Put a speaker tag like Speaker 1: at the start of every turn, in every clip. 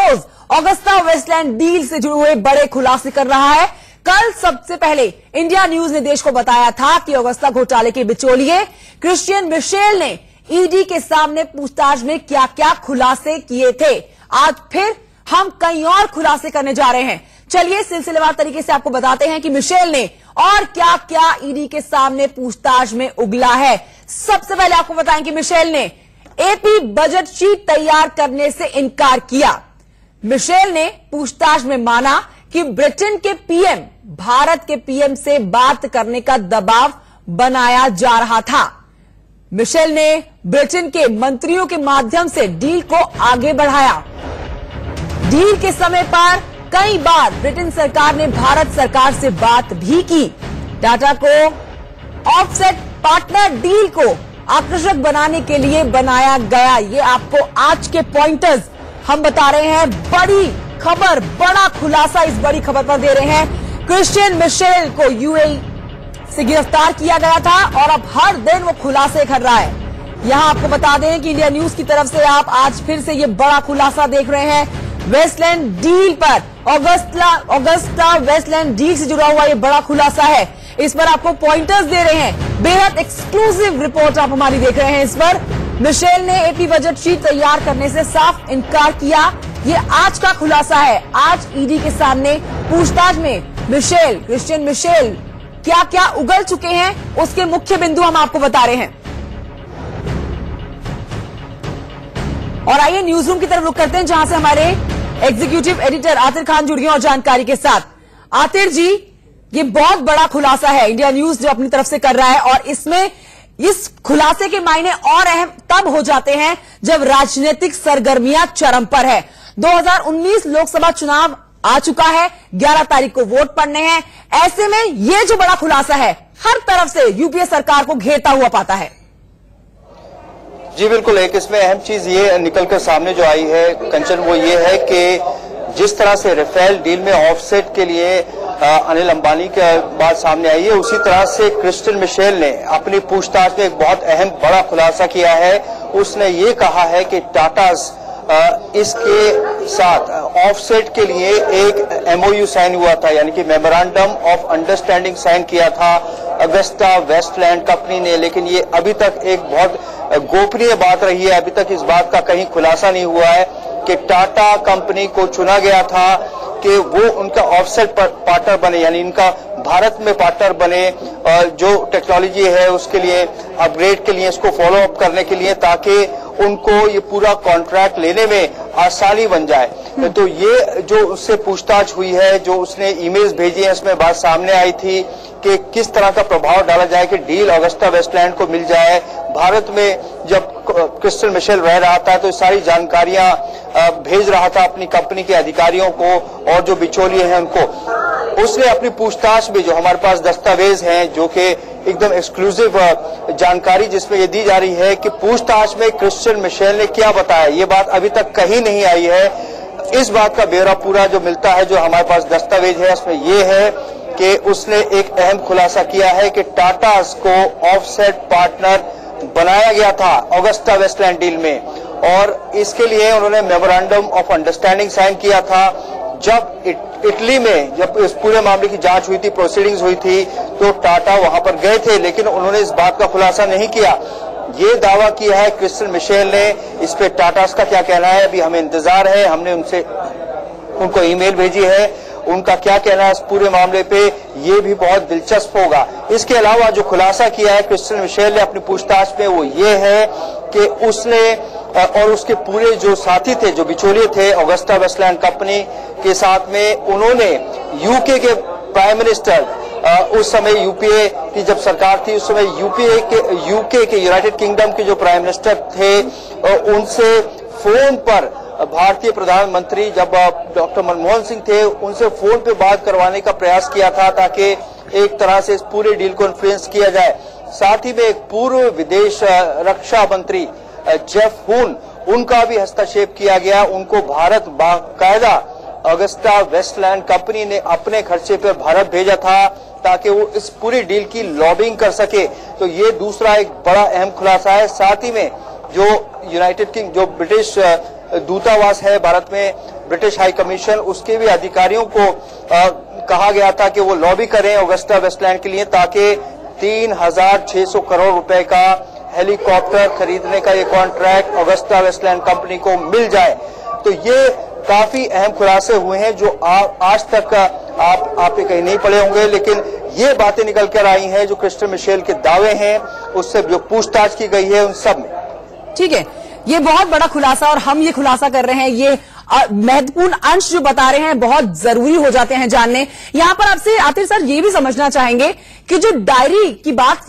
Speaker 1: रोज Augusta Westland deal से जुड़े हुए बड़े खुलासे कर रहा है। कल सबसे पहले इंडिया न्यूज ने देश को बताया था कि ऑगस्टा घोटाले के बिचौलिए क्रिश्चियन मिशेल ने ईडी के सामने पूछताछ में क्या क्या खुलासे किए थे। आज फिर हम कई और खुलासे करने जा रहे हैं। चलिए सिलसिलेवार तरीके से आपको बताते हैं कि मिशेल ने और क्या क्या ईडी के सामने पूछताछ में उगला है। सबसे पहले आपको बताएं कि मिशेल ने एपी बजट शीट तैयार करने से इनकार किया। मिशेल ने पूछताछ में माना कि ब्रिटेन के पीएम भारत के पीएम से बात करने का दबाव बनाया जा रहा था। मिशेल ने ब्रिटेन के मंत्रियों के माध्यम से डील को आगे बढ़ाया। डील के समय पर कई बार ब्रिटेन सरकार ने भारत सरकार से बात भी की। टाटा को ऑफसेट पार्टनर डील को आकर्षक बनाने के लिए बनाया गया। ये आपको आज के पॉइंटर्स हम बता रहे हैं। बड़ी खबर, बड़ा खुलासा इस बड़ी खबर पर दे रहे हैं। क्रिश्चियन मिशेल को यूएई से गिरफ्तार किया गया था और अब हर दिन वो खुलासे कर रहा है। यहां आपको बता दें कि इंडिया न्यूज की तरफ से आप आज फिर से ये बड़ा खुलासा देख रहे हैं। वेस्टलैंड डील पर ऑगस्टा वेस्टलैंड डील से जुड़ा हुआ ये बड़ा खुलासा है। इस पर आपको पॉइंटर्स दे रहे हैं। बेहद एक्सक्लूसिव रिपोर्ट आप हमारी देख रहे हैं। इस पर मिशेल ने एपी बजट शीट तैयार करने से साफ इनकार किया। ये आज का खुलासा है। आज ईडी के सामने पूछताछ में क्रिश्चियन मिशेल क्या क्या उगल चुके हैं, उसके मुख्य बिंदु हम आपको बता रहे हैं। और आइए न्यूज रूम की तरफ रुख करते हैं, जहां से हमारे एग्जीक्यूटिव एडिटर आतिर खान जुड़ गए और जानकारी के साथ। आतिर जी, ये बहुत बड़ा खुलासा है इंडिया न्यूज जो अपनी तरफ से कर रहा है, और इसमें इस खुलासे के मायने और अहम तब हो जाते हैं जब राजनीतिक सरगर्मियां चरम पर है। 2019 लोकसभा चुनाव आ चुका है, 11 तारीख को वोट पड़ने हैं। ऐसे में ये जो बड़ा खुलासा है हर तरफ से यूपीए सरकार को घेरता हुआ पाता है।
Speaker 2: जी बिल्कुल, एक इसमें अहम चीज ये निकल कर सामने जो आई है कंचन, वो ये है कि जिस तरह से राफेल डील में ऑफसेट के लिए अनिल अंबानी की बात सामने आई है, उसी तरह से क्रिश्चियन मिशेल ने अपनी पूछताछ में एक बहुत अहम बड़ा खुलासा किया है। उसने ये कहा है कि टाटा इसके साथ ऑफसेट के लिए एक एमओयू साइन हुआ था, यानी कि मेमोरेंडम ऑफ अंडरस्टैंडिंग साइन किया था ऑगस्टा वेस्टलैंड कंपनी ने। लेकिन ये अभी तक एक बहुत गोपनीय बात रही है। अभी तक इस बात का कहीं खुलासा नहीं हुआ है कि टाटा कंपनी को चुना गया था कि वो उनका ऑफसेट पार्टनर बने, यानी इनका भारत में पार्टनर बने, जो टेक्नोलॉजी है उसके लिए अपग्रेड के लिए, इसको फॉलो अप करने के लिए, ताकि उनको ये पूरा कॉन्ट्रैक्ट लेने में आसानी बन जाए। तो ये जो उससे पूछताछ हुई है, जो उसने ईमेल्स भेजी है, इसमें बात सामने आई थी कि किस तरह का प्रभाव डाला जाए कि डील ऑगस्टा वेस्टलैंड को मिल जाए। भारत में जब क्रिश्चियन मिशेल रह रहा था तो सारी जानकारियां भेज रहा था अपनी कंपनी के अधिकारियों को और जो बिचौलिए हैं उनको। उसने अपनी पूछताछ में जो हमारे पास दस्तावेज हैं, जो कि एकदम एक्सक्लूसिव जानकारी जिसमें ये दी जा रही है कि पूछताछ में क्रिश्चियन मिशेल ने क्या बताया, ये बात अभी तक कहीं नहीं आई है। इस बात का ब्यौरा पूरा जो मिलता है, जो हमारे पास दस्तावेज है, उसमें ये है कि उसने एक अहम खुलासा किया है कि टाटा को ऑफसेट पार्टनर बनाया गया था ऑगस्टा वेस्टलैंड डील में, और इसके लिए उन्होंने मेमोरेंडम ऑफ अंडरस्टैंडिंग साइन किया था। जब इटली में जब इस पूरे मामले की जांच हुई थी, प्रोसीडिंग्स हुई थी, तो टाटा वहां पर गए थे, लेकिन उन्होंने इस बात का खुलासा नहीं किया। ये दावा किया है क्रिश्चियन मिशेल ने। इस पे टाटा का क्या कहना है अभी हमें इंतजार है। हमने उनको ईमेल भेजी है, उनका क्या कहना है इस पूरे मामले पे, ये भी बहुत दिलचस्प होगा। इसके अलावा जो खुलासा किया है क्रिश्चियन मिशेल ने अपनी पूछताछ में, वो ये है कि उसने और उसके पूरे जो साथी थे, जो बिचौलिए थे ऑगस्टा वेस्टलैंड कंपनी के साथ में, उन्होंने यूके के प्राइम मिनिस्टर, उस समय यूपीए की जब सरकार थी, उस समय यूके के यूनाइटेड किंगडम के जो प्राइम मिनिस्टर थे, उनसे फोन पर भारतीय प्रधानमंत्री जब डॉक्टर मनमोहन सिंह थे, उनसे फोन पे बात करवाने का प्रयास किया था, ताकि एक तरह से इस पूरे डील को इन्फ्लुएंस किया जाए। साथ ही में एक पूर्व विदेश रक्षा मंत्री जेफ हून, उनका भी हस्तक्षेप किया गया। उनको भारत बाकायदा ऑगस्टा वेस्टलैंड कंपनी ने अपने खर्चे पर भारत भेजा था ताकि वो इस पूरी डील की लॉबिंग कर सके। तो ये दूसरा एक बड़ा अहम खुलासा है। साथ ही में जो ब्रिटिश दूतावास है भारत में, ब्रिटिश हाई कमीशन, उसके भी अधिकारियों को कहा गया था कि वो लॉबी करें ऑगस्टा वेस्टलैंड के लिए ताकि 3,600 करोड़ रुपए का हेलीकॉप्टर खरीदने का ये कॉन्ट्रैक्ट ऑगस्टा वेस्टलैंड कंपनी को मिल जाए। तो ये काफी अहम खुलासे हुए हैं जो आज तक आप कहीं नहीं पढ़े होंगे, लेकिन ये बातें निकल कर आई हैं जो क्रिस्टियन मिशेल के दावे हैं, उससे जो पूछताछ की गई है उन सब में।
Speaker 1: ठीक है, ये बहुत बड़ा खुलासा और हम ये खुलासा कर रहे हैं, ये महत्वपूर्ण अंश जो बता रहे हैं बहुत जरूरी हो जाते हैं जानने। यहां पर आपसे आतिफ सर ये भी समझना चाहेंगे कि जो डायरी की बात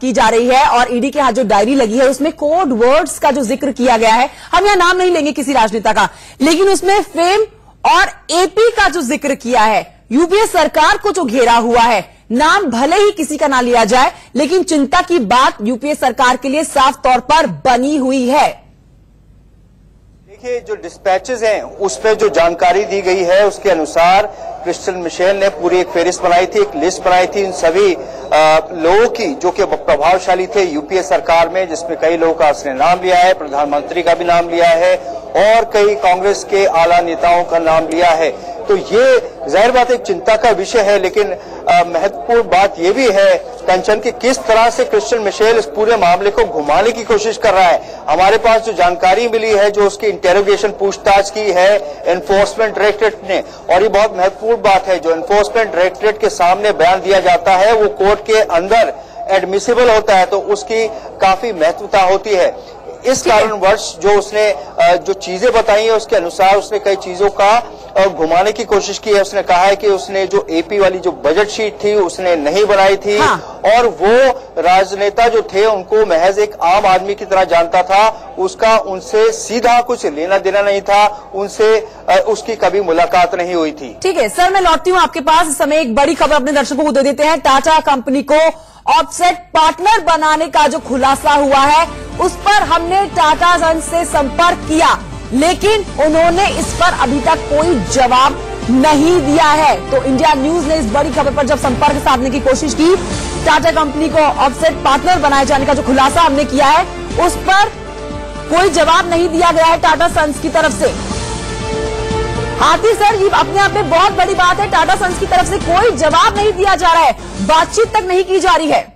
Speaker 1: की जा रही है और ईडी के हाथ जो डायरी लगी है उसमें कोड वर्ड्स का जो जिक्र किया गया है, हम यहां नाम नहीं लेंगे किसी राजनेता का, लेकिन उसमें फेम और एपी का जो जिक्र किया है, यूपीए सरकार को जो घेरा हुआ है, नाम भले ही किसी का ना लिया जाए लेकिन चिंता की बात यूपीए सरकार के लिए साफ तौर पर बनी हुई है।
Speaker 2: देखिए, जो डिस्पैचेस हैं उसमें जो जानकारी दी गई है उसके अनुसार क्रिस्टियन मिशेल ने पूरी एक फेरिस्त बनाई थी, एक लिस्ट बनाई थी इन सभी लोगों की जो कि प्रभावशाली थे यूपीए सरकार में, जिसमें कई लोगों का उसने नाम लिया है, प्रधानमंत्री का भी नाम लिया है और कई कांग्रेस के आला नेताओं का नाम लिया है। तो ये जाहिर बात एक चिंता का विषय है, लेकिन महत्वपूर्ण बात यह भी है कंचन कि किस तरह से क्रिस्टियन मिशेल इस पूरे मामले को घुमाने की कोशिश कर रहा है। हमारे पास जो जानकारी मिली है, जो उसकी इंटेरोगेशन पूछताछ की है एनफोर्समेंट डायरेक्टरेट ने, और ये बहुत महत्वपूर्ण बात है, जो एनफोर्समेंट डायरेक्टरेट के सामने बयान दिया जाता है वो कोर्ट के अंदर एडमिसिबल होता है, तो उसकी काफी महत्वता होती है। इस कारणवश जो उसने जो चीजें बताई है उसके अनुसार उसने कई चीजों का घुमाने की कोशिश की है। उसने कहा है कि उसने जो एपी वाली जो बजट शीट थी उसने नहीं बनाई थी, और वो राजनेता जो थे उनको महज एक आम आदमी की तरह जानता था, उसका उनसे सीधा कुछ लेना देना नहीं था, उनसे उसकी कभी मुलाकात नहीं हुई थी।
Speaker 1: ठीक है सर, मैं लौटती हूँ आपके पास। इस समय एक बड़ी खबर अपने दर्शकों को दे देते हैं। टाटा कंपनी को ऑफसेट पार्टनर बनाने का जो खुलासा हुआ है उस पर हमने टाटा सन्स से संपर्क किया, लेकिन उन्होंने इस पर अभी तक कोई जवाब नहीं दिया है। तो इंडिया न्यूज ने इस बड़ी खबर पर जब संपर्क साधने की कोशिश की, टाटा कंपनी को ऑफसेट पार्टनर बनाए जाने का जो खुलासा हमने किया है उस पर कोई जवाब नहीं दिया गया है टाटा सन्स की तरफ से। आतिफ सर, ये अपने आप में बहुत बड़ी बात है, टाटा सन्स की तरफ से कोई जवाब नहीं दिया जा रहा है, बातचीत तक नहीं की जा रही है।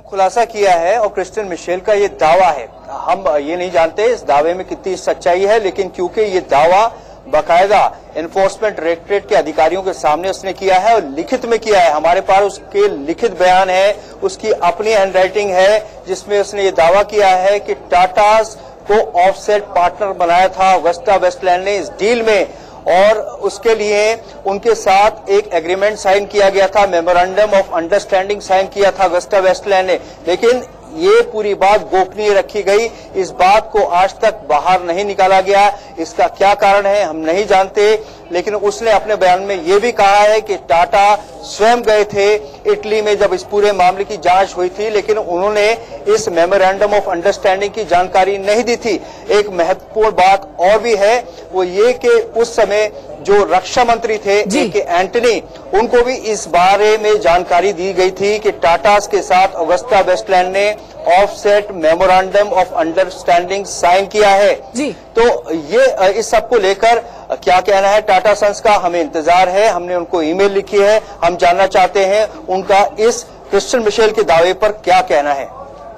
Speaker 2: खुलासा किया है और क्रिस्टियन मिशेल का ये दावा है, हम ये नहीं जानते इस दावे में कितनी सच्चाई है, लेकिन क्योंकि ये दावा बाकायदा एनफोर्समेंट डायरेक्टरेट के अधिकारियों के सामने उसने किया है और लिखित में किया है, हमारे पास उसके लिखित बयान है, उसकी अपनी हैंडराइटिंग है जिसमें उसने ये दावा किया है कि टाटा को ऑफसेट पार्टनर बनाया था ऑगस्टा वेस्टलैंड ने इस डील में, और उसके लिए उनके साथ एक एग्रीमेंट साइन किया गया था, मेमोरेंडम ऑफ अंडरस्टैंडिंग साइन किया था ऑगस्टा वेस्टलैंड ने, लेकिन ये पूरी बात गोपनीय रखी गई, इस बात को आज तक बाहर नहीं निकाला गया। इसका क्या कारण है हम नहीं जानते, लेकिन उसने अपने बयान में ये भी कहा है कि टाटा स्वयं गए थे इटली में जब इस पूरे मामले की जांच हुई थी, लेकिन उन्होंने इस मेमोरेंडम ऑफ अंडरस्टैंडिंग की जानकारी नहीं दी थी। एक महत्वपूर्ण बात और भी है, वो ये कि उस समय जो रक्षा मंत्री थे ए.के. एंटनी, उनको भी इस बारे में जानकारी दी गई थी कि टाटा के साथ ऑगस्टा वेस्टलैंड ने offset memorandum of understanding sign किया है जी। तो ये इस सब को लेकर क्या कहना है टाटा सन्स का, हमें इंतजार है, हमने उनको ईमेल लिखी है, हम जानना चाहते हैं उनका इस क्रिस्टियन मिशेल के दावे पर क्या कहना है।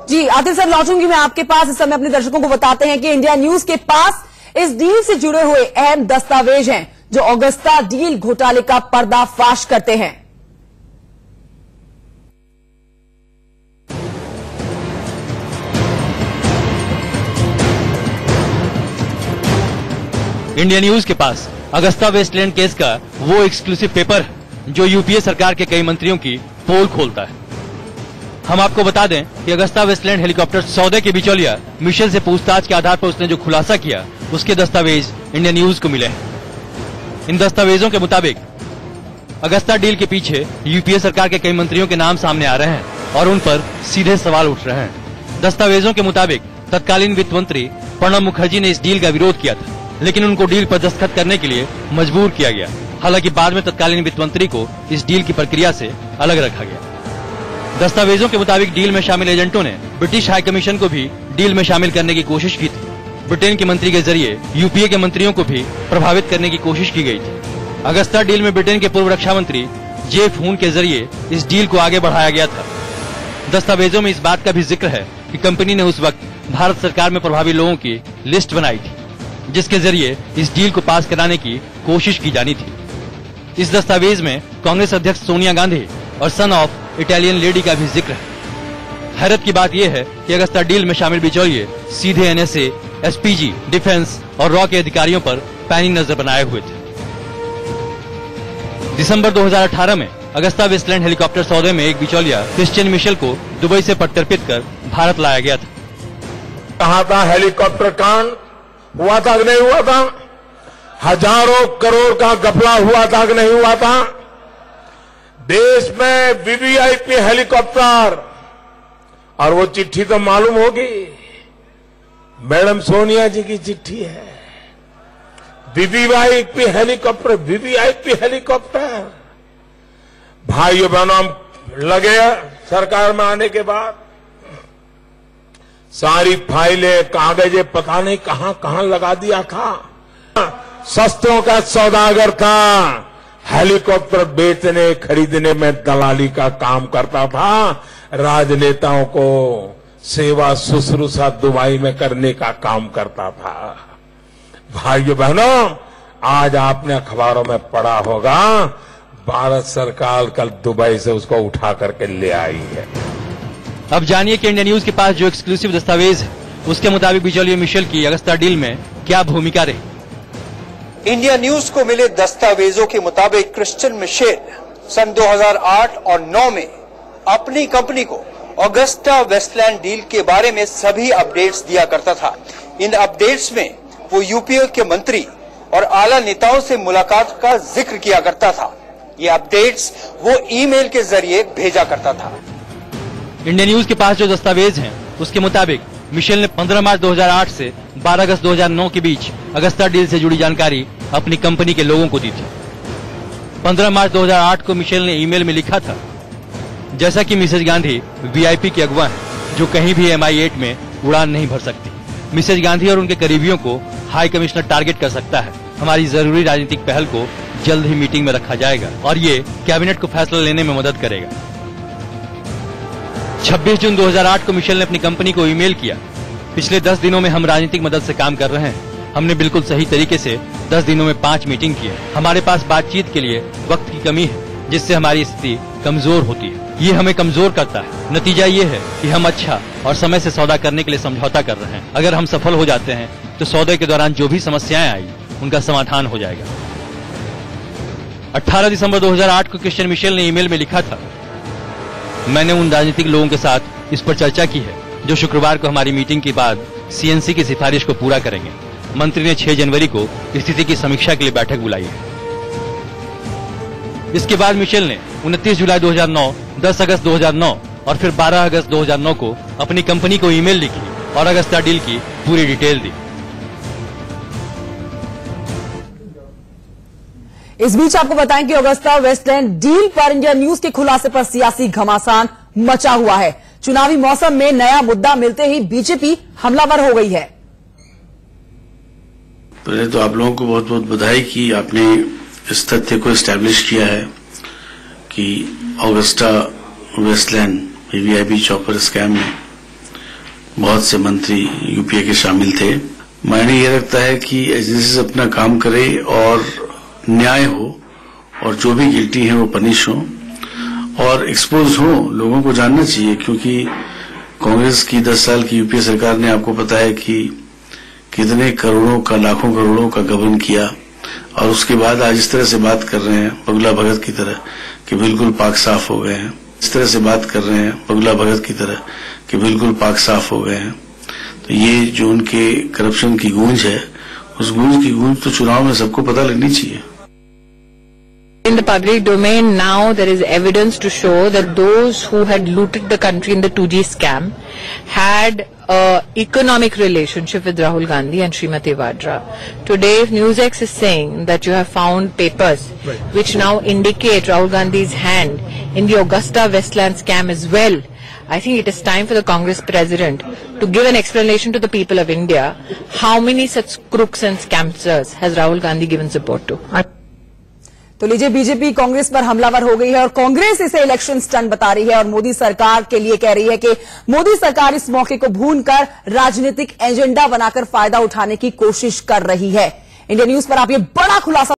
Speaker 1: जी आतिफ सर, लौटूंगी मैं आपके पास। इस समय अपने दर्शकों को बताते हैं कि इंडिया न्यूज के पास इस डील से जुड़े हुए अहम दस्तावेज हैं जो ऑगस्टा डील घोटाले का पर्दाफाश करते हैं।
Speaker 3: इंडिया न्यूज के पास अगस्ता वेस्टलैंड केस का वो एक्सक्लूसिव पेपर है जो यूपीए सरकार के कई मंत्रियों की पोल खोलता है। हम आपको बता दें कि अगस्ता वेस्टलैंड हेलीकॉप्टर सौदे के बिचौलिया मिशेल से पूछताछ के आधार पर उसने जो खुलासा किया उसके दस्तावेज इंडिया न्यूज को मिले हैं। इन दस्तावेजों के मुताबिक अगस्ता डील के पीछे यूपीए सरकार के कई मंत्रियों के नाम सामने आ रहे हैं और उन पर सीधे सवाल उठ रहे हैं। दस्तावेजों के मुताबिक तत्कालीन वित्त मंत्री प्रणब मुखर्जी ने इस डील का विरोध किया था, लेकिन उनको डील पर दस्तखत करने के लिए मजबूर किया गया। हालांकि बाद में तत्कालीन वित्त मंत्री को इस डील की प्रक्रिया से अलग रखा गया। दस्तावेजों के मुताबिक डील में शामिल एजेंटों ने ब्रिटिश हाई कमीशन को भी डील में शामिल करने की कोशिश की थी। ब्रिटेन के मंत्री के जरिए यूपीए के मंत्रियों को भी प्रभावित करने की कोशिश की गई थी। अगस्ता डील में ब्रिटेन के पूर्व रक्षा मंत्री जेफ हून के जरिए इस डील को आगे बढ़ाया गया था। दस्तावेजों में इस बात का भी जिक्र है कि कंपनी ने उस वक्त भारत सरकार में प्रभावी लोगों की लिस्ट बनाई थी, जिसके जरिए इस डील को पास कराने की कोशिश की जानी थी। इस दस्तावेज में कांग्रेस अध्यक्ष सोनिया गांधी और सन ऑफ इटालियन लेडी का भी जिक्र है। हैरत की बात यह है कि अगस्ता डील में शामिल बिचौलिए सीधे एनएसए, एसपीजी, डिफेंस और रॉ के अधिकारियों पर पैनी नजर बनाए हुए थे। दिसंबर 2018 में अगस्ता वेस्टलैंड हेलीकॉप्टर सौदे में एक बिचौलिया क्रिश्चियन मिशेल को दुबई से प्रत्यर्पित कर भारत लाया गया था।
Speaker 4: कहा था हेलीकॉप्टर कांड हुआ था कि नहीं हुआ था? हजारों करोड़ का घपला हुआ था कि नहीं हुआ था? देश में वीवीआईपी हेलीकॉप्टर, और वो चिट्ठी तो मालूम होगी, मैडम सोनिया जी की चिट्ठी है। वीवीआईपी हेलीकॉप्टर भाइयों बहनों, हम लगे सरकार में आने के बाद सारी फाइलें, कागजें पता नहीं कहां कहां लगा दिया था। शस्त्रों का सौदागर था, हेलीकॉप्टर बेचने खरीदने में दलाली का काम करता था, राजनेताओं को सेवा शुश्रूषा दुबई में करने का काम करता था। भाइयों बहनों, आज आपने अखबारों में पढ़ा होगा, भारत सरकार कल दुबई से उसको उठा करके ले आई है।
Speaker 3: अब जानिए कि इंडिया न्यूज के पास जो एक्सक्लूसिव दस्तावेज है, उसके मुताबिक बिचौलिए मिशेल की अगस्ता डील में क्या भूमिका रही।
Speaker 2: इंडिया न्यूज को मिले दस्तावेजों के मुताबिक क्रिश्चियन मिशेल सन 2008 और 9 में अपनी कंपनी को अगस्ता वेस्टलैंड डील के बारे में सभी अपडेट्स दिया करता था। इन अपडेट्स में वो यूपीए के मंत्री और आला नेताओं से मुलाकात का जिक्र किया करता था। ये अपडेट्स वो ईमेल के जरिए भेजा करता था।
Speaker 3: इंडिया न्यूज के पास जो दस्तावेज हैं, उसके मुताबिक मिशेल ने 15 मार्च 2008 से 12 अगस्त 2009 के बीच अगस्ता डील से जुड़ी जानकारी अपनी कंपनी के लोगों को दी थी। 15 मार्च 2008 को मिशेल ने ईमेल में लिखा था, जैसा कि मिसेज गांधी वीआईपी के अगवा हैं जो कहीं भी MI8 में उड़ान नहीं भर सकती। मिसेज गांधी और उनके करीबियों को हाई कमिश्नर टारगेट कर सकता है। हमारी जरूरी राजनीतिक पहल को जल्द ही मीटिंग में रखा जाएगा और ये कैबिनेट को फैसला लेने में मदद करेगा। 26 जून 2008 को मिशेल ने अपनी कंपनी को ईमेल किया, पिछले 10 दिनों में हम राजनीतिक मदद से काम कर रहे हैं। हमने बिल्कुल सही तरीके से 10 दिनों में 5 मीटिंग की है। हमारे पास बातचीत के लिए वक्त की कमी है, जिससे हमारी स्थिति कमजोर होती है। ये हमें कमजोर करता है। नतीजा ये है कि हम अच्छा और समय से सौदा करने के लिए समझौता कर रहे हैं। अगर हम सफल हो जाते हैं तो सौदे के दौरान जो भी समस्याएं आई उनका समाधान हो जाएगा। 18 दिसंबर 2008 को क्रिश्चियन मिशेल ने ईमेल में लिखा था, मैंने उन राजनीतिक लोगों के साथ इस पर चर्चा की है जो शुक्रवार को हमारी मीटिंग के बाद CNC की सिफारिश को पूरा करेंगे। मंत्री ने 6 जनवरी को स्थिति की समीक्षा के लिए बैठक बुलाई है। इसके बाद मिशेल ने 29 जुलाई 2009, 10 अगस्त 2009 और फिर 12 अगस्त 2009 को अपनी कंपनी को ईमेल लिखी और अगस्ता डील की पूरी डिटेल दी।
Speaker 1: इस बीच आपको बताएं कि अगस्ता वेस्टलैंड डील पर इंडिया न्यूज के खुलासे पर सियासी घमासान मचा हुआ है। चुनावी मौसम में नया मुद्दा मिलते ही बीजेपी हमलावर हो गई है।
Speaker 5: पहले तो आप लोगों को बहुत बहुत बधाई कि आपने इस तथ्य को एस्टैब्लिश किया है कि Agusta Westland VVIP chopper scam में बहुत से मंत्री यूपीए के शामिल थे। मायने ये रखता है कि एजेंसीज अपना काम करे और न्याय हो और जो भी गिल्टी हैं वो पनिश हो और एक्सपोज हो। लोगों को जानना चाहिए, क्योंकि कांग्रेस की 10 साल की यूपीए सरकार ने आपको पता है कि कितने करोड़ों का, लाखों करोड़ों का गबन किया और उसके बाद आज इस तरह से बात कर रहे हैं बगुला भगत की तरह कि बिल्कुल पाक साफ हो गए हैं। इस तरह से बात कर रहे हैं बगुला भगत की तरह कि बिल्कुल पाक साफ हो गए हैं। तो ये जो उनके करप्शन की गूंज है, उस गूंज की गूंज तो चुनाव में सबको पता लगनी चाहिए।
Speaker 6: In the public domain now there is evidence to show that those who had looted the country in the 2G scam had an economic relationship with Rahul Gandhi and Srimati Vadra. Today NewsX is saying that you have found papers which now indicate Rahul Gandhi's hand in the Augusta Westland scam as well. I think it is time for the Congress president to give an explanation to the people of India. How many such crooks and scammers has Rahul Gandhi given support to?
Speaker 1: तो लीजिए, BJP Congress पर हमलावर हो गई है और कांग्रेस इसे election stunt बता रही है और मोदी सरकार के लिए कह रही है कि मोदी सरकार इस मौके को भूनकर राजनीतिक एजेंडा बनाकर फायदा उठाने की कोशिश कर रही है। इंडिया न्यूज पर आप ये बड़ा खुलासा